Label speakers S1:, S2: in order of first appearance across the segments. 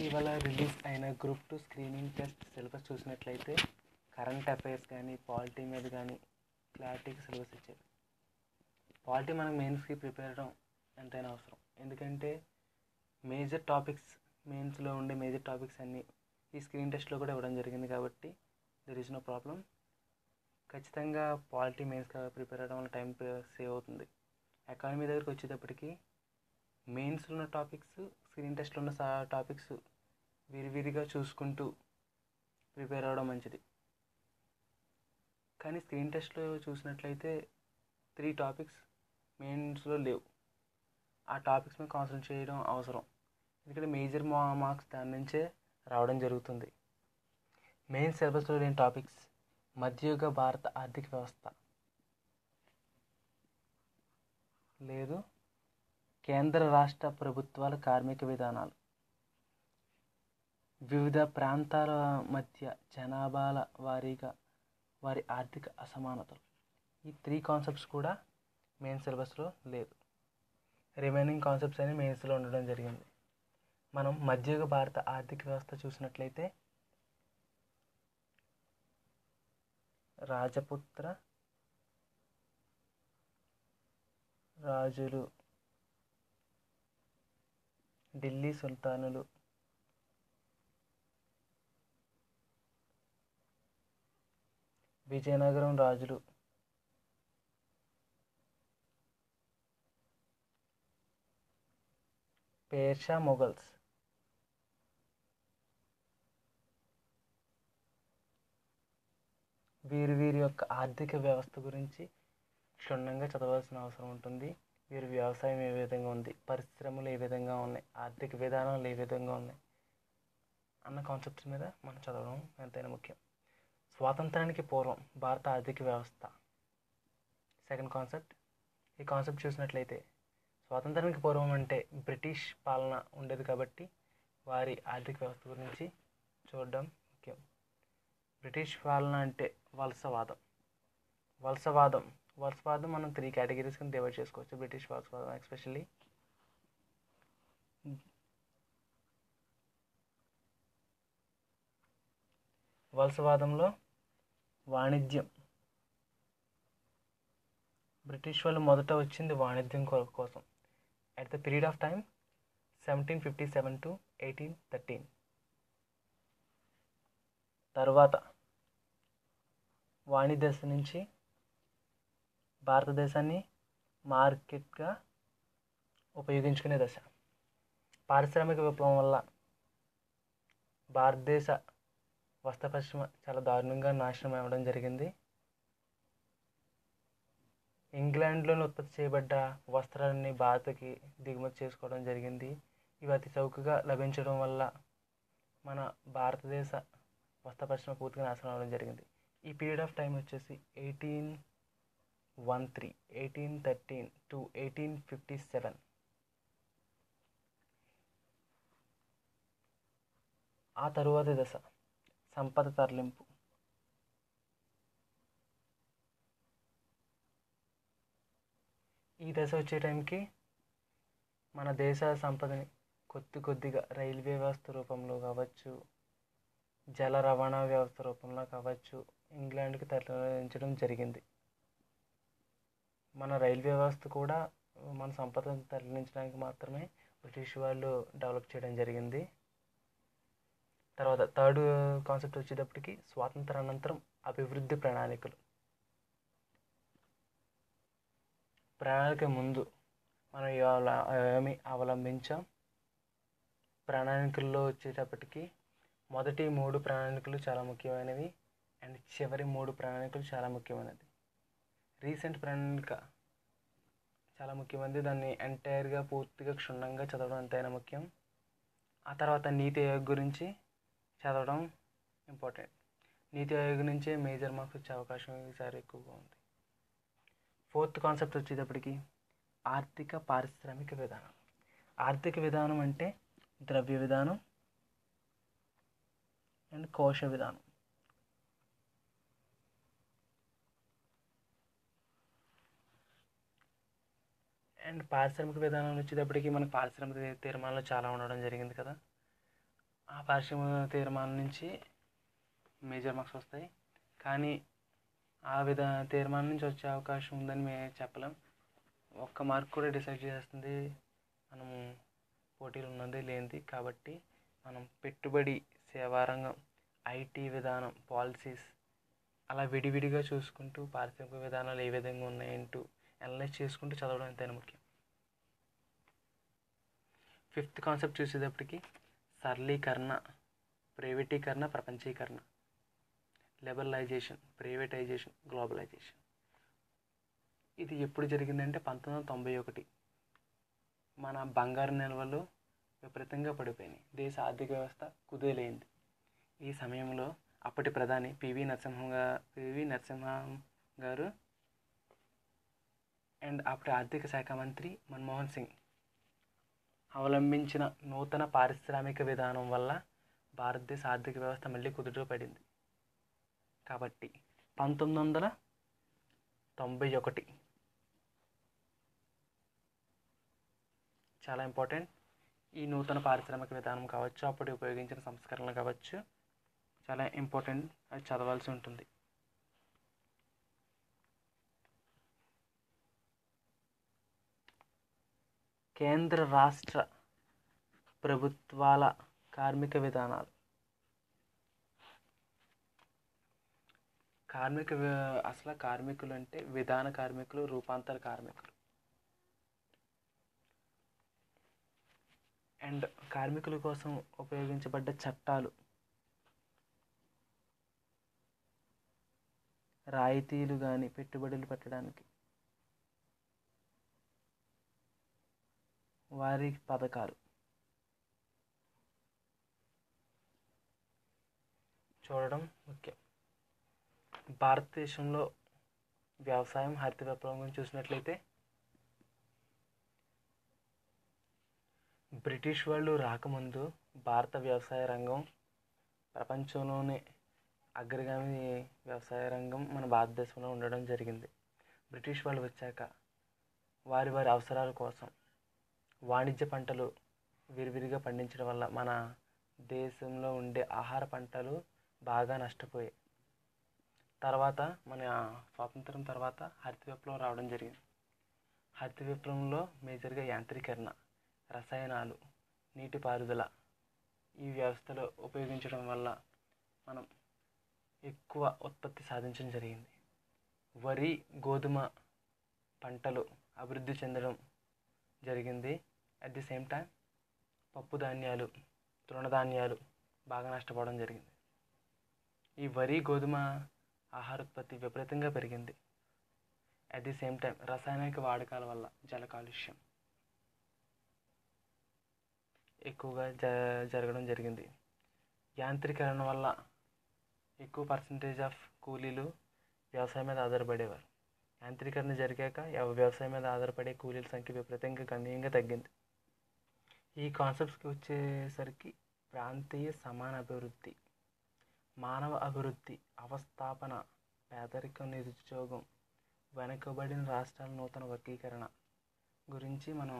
S1: ఇటీవల రిలీజ్ అయిన group 2 screening test syllabus చూసినట్లయితే కరెంట్ అఫైర్స్ కానీ పాలిటీ మీద కానీ క్లారిటీగా సిలబస్ ఇచ్చారు. పాలిటీ మనకు మెయిన్స్కి ప్రిపేర్ అవ్వడం ఎంతైనా అవసరం. ఎందుకంటే మేజర్ టాపిక్స్, మెయిన్స్లో ఉండే మేజర్ టాపిక్స్ అన్నీ ఈ స్క్రీన్ టెస్ట్లో కూడా ఇవ్వడం జరిగింది కాబట్టి దెర్ ఈజ్ నో ప్రాబ్లం. ఖచ్చితంగా పాలిటీ మెయిన్స్ ప్రిపేర్ అవ్వడం వల్ల టైం సేవ్ అవుతుంది. ఎకానమీ దగ్గరికి వచ్చేటప్పటికి మెయిన్స్లో ఉన్న టాపిక్స్, స్క్రీన్ టెస్ట్లో ఉన్న టాపిక్స్ విరివిరిగా చూసుకుంటూ ప్రిపేర్ అవ్వడం మంచిది. కానీ స్క్రీన్ టెస్ట్లో చూసినట్లయితే 3 టాపిక్స్ మెయిన్స్లో లేవు. ఆ టాపిక్స్ మీద కాన్సన్ట్రేట్ చేయడం అవసరం. ఎందుకంటే మేజర్ మార్క్స్ దాని నుంచే రావడం జరుగుతుంది. మెయిన్ సిలబస్లో లేని టాపిక్స్: మధ్యయుగ భారత ఆర్థిక వ్యవస్థ లేదు, కేంద్ర రాష్ట్ర ప్రభుత్వాల కార్మిక విధానాలు, వివిధ ప్రాంతాల మధ్య జనాభాల వారీగా వారి ఆర్థిక అసమానతలు. ఈ 3 కాన్సెప్ట్స్ కూడా మెయిన్ సిలబస్లో లేదు. రిమైనింగ్ కాన్సెప్ట్స్ అన్ని మెయిన్స్లో ఉండడం జరిగింది. మనం మధ్యయుగ భారత ఆర్థిక వ్యవస్థ చూసినట్లయితే రాజపుత్ర రాజులు, ఢిల్లీ సుల్తానులు, విజయనగరం రాజులు, పేర్షా మొఘల్స్, వీరి యొక్క ఆర్థిక వ్యవస్థ గురించి క్షుణ్ణంగా చదవాల్సిన అవసరం ఉంటుంది. వీరి వ్యవసాయం ఏ విధంగా ఉంది, పరిశ్రమలు ఏ విధంగా ఉన్నాయి, ఆర్థిక విధానాలు ఏ విధంగా ఉన్నాయి అన్న కాన్సెప్ట్స్ మీద మనం చదవడం ఎంతైనా ముఖ్యం. స్వాతంత్రానికి పూర్వం భారత ఆర్థిక వ్యవస్థ సెకండ్ కాన్సెప్ట్. ఈ కాన్సెప్ట్ చూసినట్లయితే స్వాతంత్రానికి పూర్వం అంటే బ్రిటిష్ పాలన ఉండేది కాబట్టి వారి ఆర్థిక వ్యవస్థ గురించి చూడడం ముఖ్యం. బ్రిటిష్ పాలన అంటే వలసవాదం మనం 3 కేటగిరీస్ కింద డివైడ్ చేసుకోవచ్చు. బ్రిటిష్ వలసవాదం ఎస్పెషల్లీ వలసవాదంలో వాణిజ్యం. బ్రిటిష్ వాళ్ళు మొదట వచ్చింది వాణిజ్యం కోసం. At the period of time 1757 to 1813. తర్వాత వాణిజ్య దశ నుంచి భారతదేశాన్ని మార్కెట్గా ఉపయోగించుకునే దశ. పారిశ్రామిక విప్లవం వల్ల భారతదేశ వస్త్ర పరిశ్రమ చాలా దారుణంగా నాశనం అవ్వడం జరిగింది. ఇంగ్లాండ్లోని ఉత్పత్తి చేయబడ్డ వస్త్రాలని భారత్కి దిగుమతి చేసుకోవడం జరిగింది. ఇవి అతి చౌకగా లభించడం వల్ల మన భారతదేశ వస్త్ర పరిశ్రమ పూర్తిగా నాశనం అవ్వడం జరిగింది. ఈ పీరియడ్ ఆఫ్ టైం వచ్చేసి 1813 to 1857. ఆ తరువాతి దశ సంపద తరలింపు. ఈ దశ వచ్చే టైంకి మన దేశ సంపదని కొద్దిగా రైల్వే వ్యవస్థ రూపంలో కావచ్చు, జల రవాణా వ్యవస్థ రూపంలో కావచ్చు ఇంగ్లాండ్కి తరలించడం జరిగింది. మన రైల్వే వ్యవస్థ కూడా మన సంపదను తరలించడానికి మాత్రమే బ్రిటిష్ వాళ్ళు డెవలప్ చేయడం జరిగింది. తర్వాత థర్డ్ కాన్సెప్ట్ వచ్చేటప్పటికి స్వాతంత్రానంతరం అభివృద్ధి ప్రణాళికలు. ప్రణాళిక ముందు మనం ఏమి అవలంబించాం. ప్రణాళికల్లో వచ్చేటప్పటికి మొదటి 3 ప్రణాళికలు చాలా ముఖ్యమైనవి అండ్ చివరి 3 ప్రణాళికలు చాలా ముఖ్యమైనది. రీసెంట్ ప్రణాళిక చాలా ముఖ్యమైనది. దాన్ని ఎంటైర్గా పూర్తిగా క్షుణ్ణంగా చదవడం ఎంతైనా ముఖ్యం. ఆ తర్వాత నీతి ఆయోగ్ గురించి చదవడం ఇంపార్టెంట్. నీతి ఆయోగ్ నుంచే మేజర్ మార్క్స్ వచ్చే అవకాశం ఈసారి ఎక్కువగా ఉంది. ఫోర్త్ కాన్సెప్ట్ వచ్చేటప్పటికి ఆర్థిక పారిశ్రామిక విధానం. ఆర్థిక విధానం అంటే ద్రవ్య విధానం అండ్ కోశ విధానం. అండ్ పారిశ్రామిక విధానం వచ్చేటప్పటికి మనకు పారిశ్రామిక తీర్మానాలు చాలా ఉండడం జరిగింది కదా. పారిశ్రామిక తీర్మానం నుంచి మేజర్ మార్క్స్ వస్తాయి, కానీ తీర్మానం నుంచి వచ్చే అవకాశం ఉందని మేము చెప్పలేం. ఒక్క మార్క్ కూడా డిసైడ్ చేస్తుంది మనము పోటీలు ఉన్నది లేనిది. కాబట్టి మనం పెట్టుబడి, సేవారంగం, ఐటీ విధానం, పాలసీస్ అలా విడివిడిగా చూసుకుంటూ పారిశ్రామిక విధానాలు ఏ విధంగా ఉన్నాయంటూ అనలైజ్ చేసుకుంటూ చదవడం ఎంతైనా ముఖ్యం. 5th కాన్సెప్ట్ చూసేటప్పటికి సరళీకరణ, ప్రైవేటీకరణ, ప్రపంచీకరణ, లిబరలైజేషన్, ప్రైవేటైజేషన్, గ్లోబలైజేషన్. ఇది ఎప్పుడు జరిగిందంటే 1991. మన బంగారు నిల్వలు విపరీతంగా పడిపోయినాయి, దేశ ఆర్థిక వ్యవస్థ కుదేలైంది. ఈ సమయంలో అప్పటి ప్రధాని పివి నరసింహం గారు అండ్ అప్పటి ఆర్థిక శాఖ మంత్రి మన్మోహన్ సింగ్ అవలంబించిన నూతన పారిశ్రామిక విధానం వల్ల భారతదేశ ఆర్థిక వ్యవస్థ మళ్ళీ కుదుట పడింది. కాబట్టి 1991 చాలా ఇంపార్టెంట్. ఈ నూతన పారిశ్రామిక విధానం కావచ్చు, అప్పుడు ఉపయోగించిన సంస్కరణలు కావచ్చు, చాలా ఇంపార్టెంట్, అది చదవాల్సి ఉంటుంది. కేంద్ర రాష్ట్ర ప్రభుత్వాల కార్మిక విధానాలు. అసలు కార్మికులు అంటే విధాన కార్మికులు, రూపాంతర కార్మికులు. అండ్ కార్మికుల కోసం ఉపయోగించబడ్డ చట్టాలు, రాయితీలు కానీ పెట్టుబడులు పెట్టడానికి, వారి పథకాలు చూడడం ముఖ్యం. భారతదేశంలో వ్యవసాయం, హరిత విప్లవం గురించి చూసినట్లయితే బ్రిటిష్ వాళ్ళు రాకముందు భారత వ్యవసాయ రంగం ప్రపంచంలోనే అగ్రగామి వ్యవసాయ రంగం మన భారతదేశంలో ఉండడం జరిగింది. బ్రిటిష్ వాళ్ళు వచ్చాక వారి అవసరాల కోసం వాణిజ్య పంటలు విరివిరిగా పండించడం వల్ల మన దేశంలో ఉండే ఆహార పంటలు బాగా నష్టపోయాయి. తర్వాత మన స్వాతంత్రం తర్వాత హరిత విప్లవం రావడం జరిగింది. హరిత విప్లవంలో మేజర్గా యాంత్రీకరణ, రసాయనాలు, నీటిపారుదల ఈ వ్యవస్థలో ఉపయోగించడం వల్ల మనం ఎక్కువ ఉత్పత్తి సాధించడం జరిగింది. వరి, గోధుమ పంటలు అభివృద్ధి చెందడం జరిగింది. అట్ ది సేమ్ టైం పప్పు ధాన్యాలు, తృణధాన్యాలు బాగా నష్టపోవడం జరిగింది. ఈ వరి, గోధుమ ఆహారోత్పత్తి విపరీతంగా పెరిగింది. అట్ ది సేమ్ టైం రసాయనిక వాడకాల వల్ల జల కాలుష్యం ఎక్కువగా జరగడం జరిగింది. యాంత్రీకరణ వల్ల ఎక్కువ పర్సంటేజ్ ఆఫ్ కూలీలు వ్యవసాయం మీద ఆధారపడేవారు. యాంత్రీకరణ జరిగాక వ్యవసాయం మీద ఆధారపడే కూలీల సంఖ్య విపరీతంగా గణనీయంగా తగ్గింది. ఈ కాన్సెప్ట్స్కి వచ్చేసరికి ప్రాంతీయ సమాన అభివృద్ధి, మానవ అభివృద్ధి, అవస్థాపన, పేదరికం, నిరుద్యోగం, వెనుకబడిన రాష్ట్రాల నూతన వర్గీకరణ గురించి మనం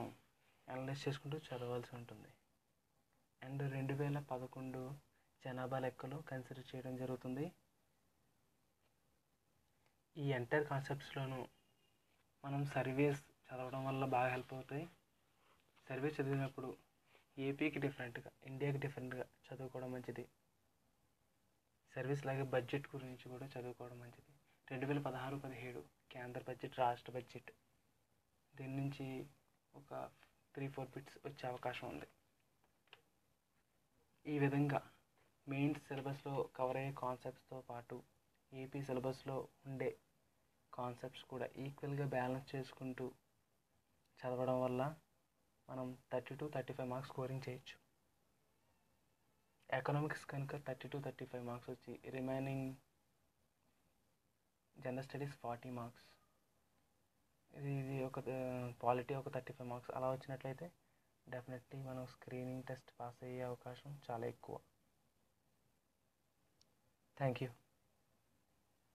S1: అనలైజ్ చేసుకుంటూ చదవాల్సి ఉంటుంది. అండ్ 2011 జనాభా లెక్కలు కన్సిడర్ చేయడం జరుగుతుంది. ఈ ఎంటైర్ కాన్సెప్ట్స్లోనూ మనం సర్వేస్ చదవడం వల్ల బాగా హెల్ప్ అవుతాయి. సర్వేస్ చదివినప్పుడు ఏపీకి డిఫరెంట్గా, ఇండియాకి డిఫరెంట్గా చదువుకోవడం మంచిది. సర్వీస్ లాగే బడ్జెట్ గురించి కూడా చదువుకోవడం మంచిది. 2016-17 కేంద్ర బడ్జెట్, రాష్ట్ర బడ్జెట్, దీని నుంచి ఒక 3-4 బిట్స్ వచ్చే అవకాశం ఉంది. ఈ విధంగా మెయిన్ సిలబస్లో కవర్ అయ్యే కాన్సెప్ట్స్తో పాటు ఏపీ సిలబస్లో ఉండే కాన్సెప్ట్స్ కూడా ఈక్వల్గా బ్యాలెన్స్ చేసుకుంటూ చదవడం వల్ల మనం 30-35 మార్క్స్ స్కోరింగ్ చేయొచ్చు. ఎకనామిక్స్ కనుక 30-35 మార్క్స్ వచ్చి రిమైనింగ్ జనరల్ స్టడీస్ 40 మార్క్స్, ఇది ఒక పాలిటీ ఒక 35 మార్క్స్ అలా వచ్చినట్లయితే డెఫినెట్లీ మనం స్క్రీనింగ్ టెస్ట్ పాస్ అయ్యే అవకాశం చాలా ఎక్కువ. Thank you.